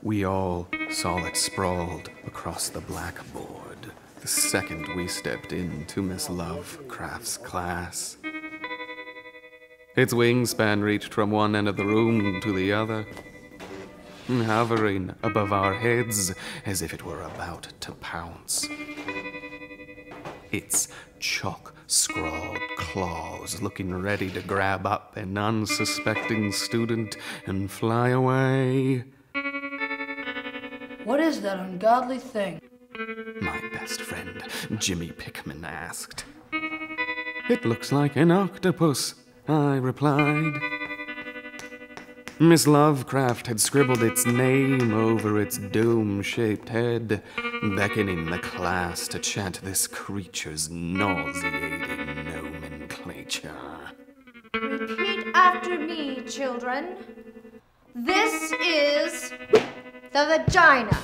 We all saw it sprawled across the blackboard the second we stepped into Miss Lovecraft's class. Its wingspan reached from one end of the room to the other, hovering above our heads as if it were about to pounce. Its chalk-scrawled claws looking ready to grab up an unsuspecting student and fly away. What is that ungodly thing? My best friend, Jimmy Pickman, asked. It looks like an octopus, I replied. Miss Lovecraft had scribbled its name over its dome-shaped head, beckoning the class to chant this creature's nauseating nomenclature. Repeat after me, children. This is the vagina.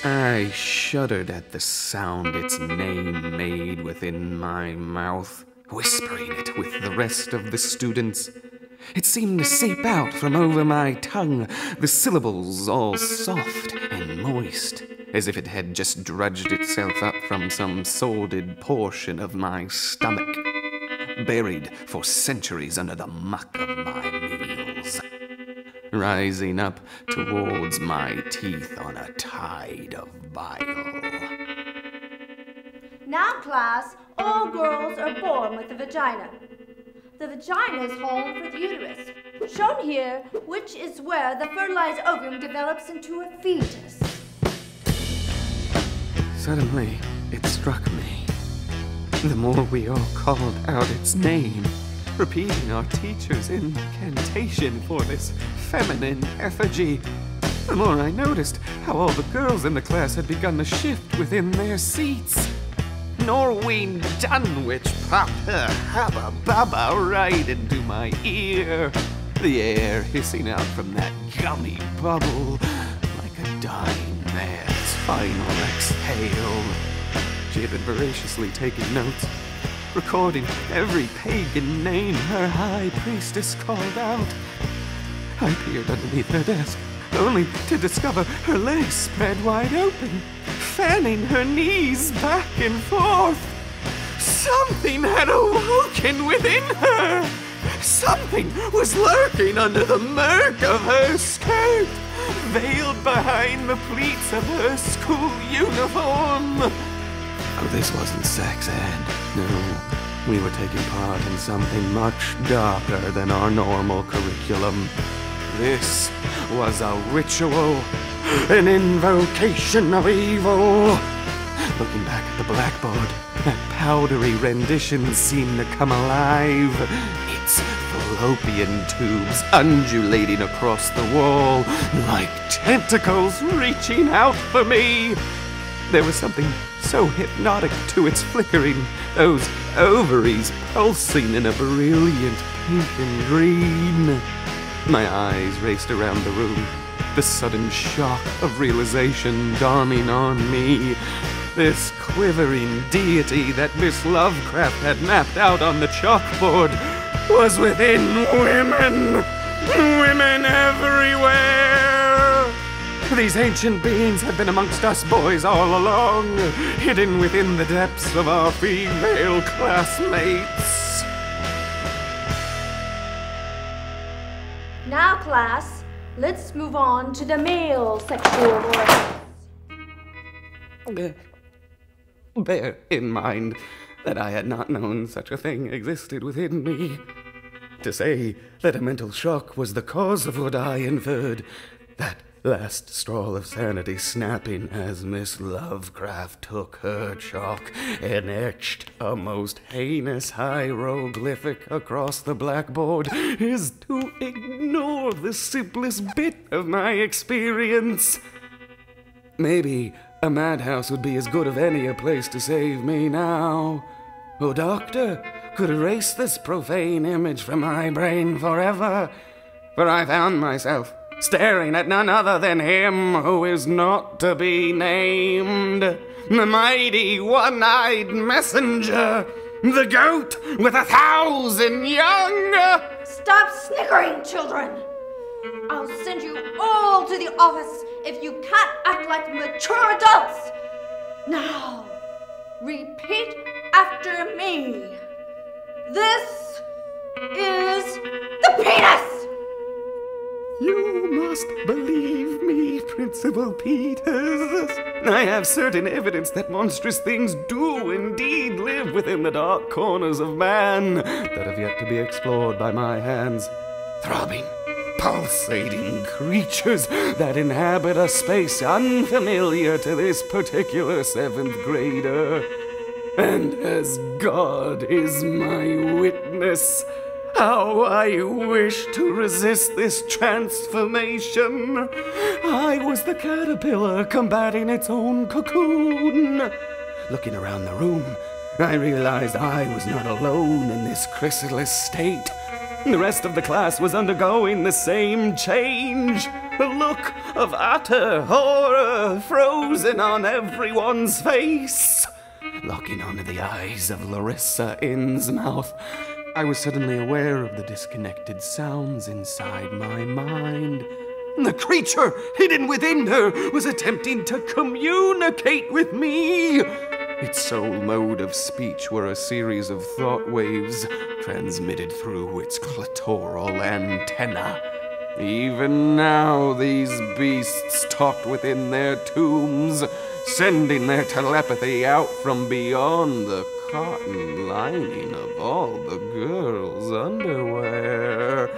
I shuddered at the sound its name made within my mouth, whispering it with the rest of the students. It seemed to seep out from over my tongue, the syllables all soft and moist, as if it had just drudged itself up from some sordid portion of my stomach, buried for centuries under the muck of my meals, rising up towards my teeth on a tide of bile. Now, class, all girls are born with a vagina. The vagina is home for the uterus, shown here, which is where the fertilized ovum develops into a fetus. Suddenly, it struck me. The more we all called out its name, repeating our teacher's incantation for this feminine effigy, the more I noticed how all the girls in the class had begun to shift within their seats. Norween Dunwich popped her hubba bubba right into my ear, the air hissing out from that gummy bubble like a dying man's final exhale. She had been voraciously taking notes, recording every pagan name her high priestess called out. I peered underneath her desk, only to discover her legs spread wide open, fanning her knees back and forth. Something had awoken within her. Something was lurking under the murk of her skirt, veiled behind the pleats of her school uniform. Oh, this wasn't sex ed. No, we were taking part in something much darker than our normal curriculum. This was a ritual, an invocation of evil. Looking back at the blackboard, that powdery rendition seemed to come alive, its fallopian tubes undulating across the wall like tentacles reaching out for me. There was something so hypnotic to its flickering, those ovaries pulsing in a brilliant pink and green. My eyes raced around the room, the sudden shock of realization dawning on me. This quivering deity that Miss Lovecraft had mapped out on the chalkboard was within women! Women everywhere! These ancient beings had been amongst us boys all along, hidden within the depths of our female classmates. Now, class, let's move on to the male sexual organs. Bear in mind that I had not known such a thing existed within me. To say that a mental shock was the cause of what I inferred, that last straw of sanity snapping as Miss Lovecraft took her chalk and etched a most heinous hieroglyphic across the blackboard, is to ignore the simplest bit of my experience. Maybe a madhouse would be as good of any a place to save me now. A doctor could erase this profane image from my brain forever, for I found myself staring at none other than him who is not to be named, the mighty one-eyed messenger, the goat with 1,000 young. Stop snickering, children! I'll send you all to the office if you can't act like mature adults! Now, repeat after me. This is the penis! You must believe me, Principal Peters. I have certain evidence that monstrous things do indeed live within the dark corners of man that have yet to be explored by my hands. Throbbing, pulsating creatures that inhabit a space unfamiliar to this particular 7th grader. And as God is my witness, how I wish to resist this transformation. I was the caterpillar combating its own cocoon. Looking around the room, I realized I was not alone in this chrysalis state. The rest of the class was undergoing the same change. A look of utter horror frozen on everyone's face. Locking onto the eyes of Larissa Innsmouth, I was suddenly aware of the disconnected sounds inside my mind. The creature hidden within her was attempting to communicate with me. Its sole mode of speech were a series of thought waves transmitted through its clitoral antenna. Even now, these beasts talked within their tombs, sending their telepathy out from beyond the cotton lining of all the girls' underwear.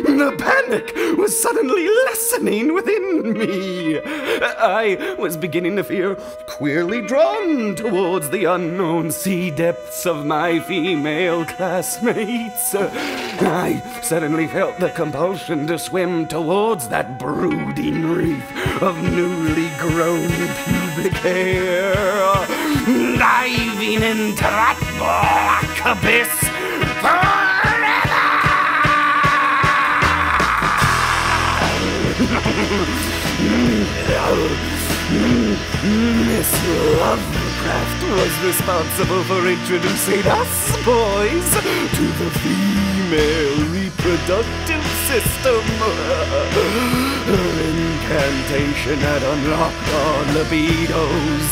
The panic was suddenly lessening within me. I was beginning to feel queerly drawn towards the unknown sea depths of my female classmates. I suddenly felt the compulsion to swim towards that brooding reef of newly grown pubic hair, diving into that black abyss forever! Miss Lovecraft was responsible for introducing us boys to the female reproductive system. Her incantation had unlocked our libidos.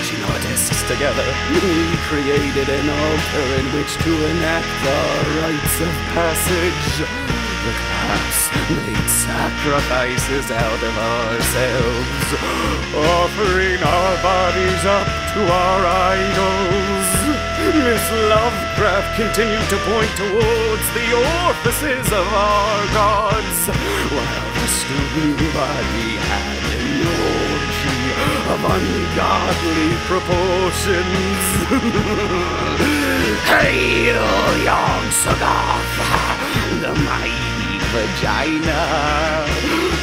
Pushing our discs together, we created an altar in which to enact our rites of passage. The class made sacrifices out of ourselves, offering our bodies up to our idols. Miss Lovecraft continued to point towards the orifices of our gods, while the student body had an orgy of ungodly proportions. Hail, young Sagoth, the mighty vagina!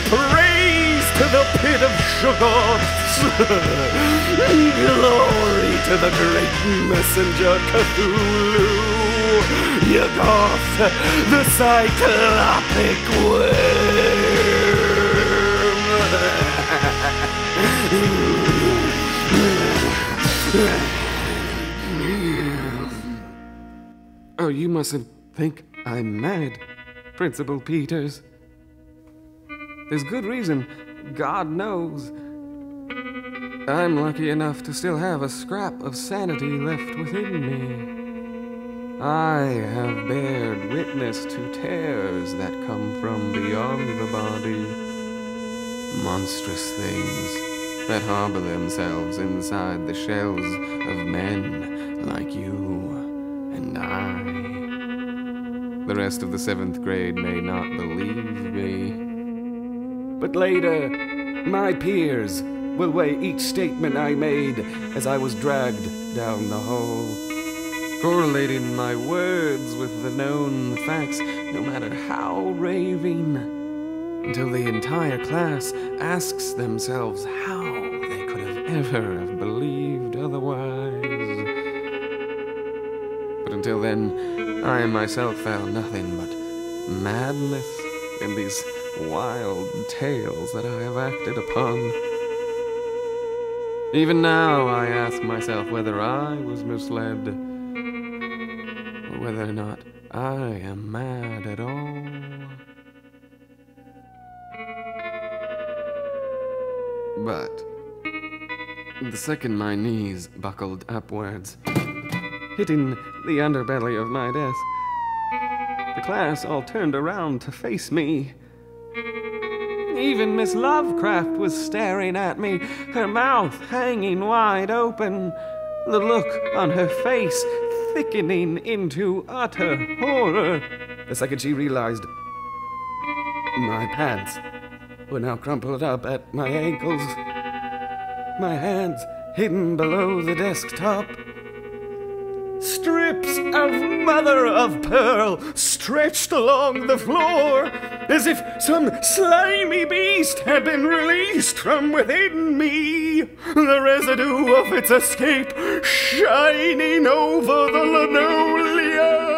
Praise to the pit of Shoggoths! Glory to the great messenger Cthulhu! Yoggoth, the cyclopic worm! Oh, you mustn't think I'm mad, Principal Peters. There's good reason, God knows. I'm lucky enough to still have a scrap of sanity left within me. I have bared witness to terrors that come from beyond the body. Monstrous things that harbor themselves inside the shells of men like you and I. The rest of the 7th grade may not believe me. But later, my peers will weigh each statement I made as I was dragged down the hall, correlating my words with the known facts, no matter how raving, until the entire class asks themselves how they could have ever have believed otherwise. But until then, I myself found nothing but madness in these wild tales that I have acted upon. Even now I ask myself whether I was misled. whether or not I am mad at all. But the second my knees buckled upwards, hitting the underbelly of my desk, the class all turned around to face me. Even Miss Lovecraft was staring at me, her mouth hanging wide open, the look on her face thickening into utter horror. The second she realized my pants were now crumpled up at my ankles, my hands hidden below the desktop. Strips of mother of pearl stretched along the floor, as if some slimy beast had been released from within me, the residue of its escape shining over the linoleum.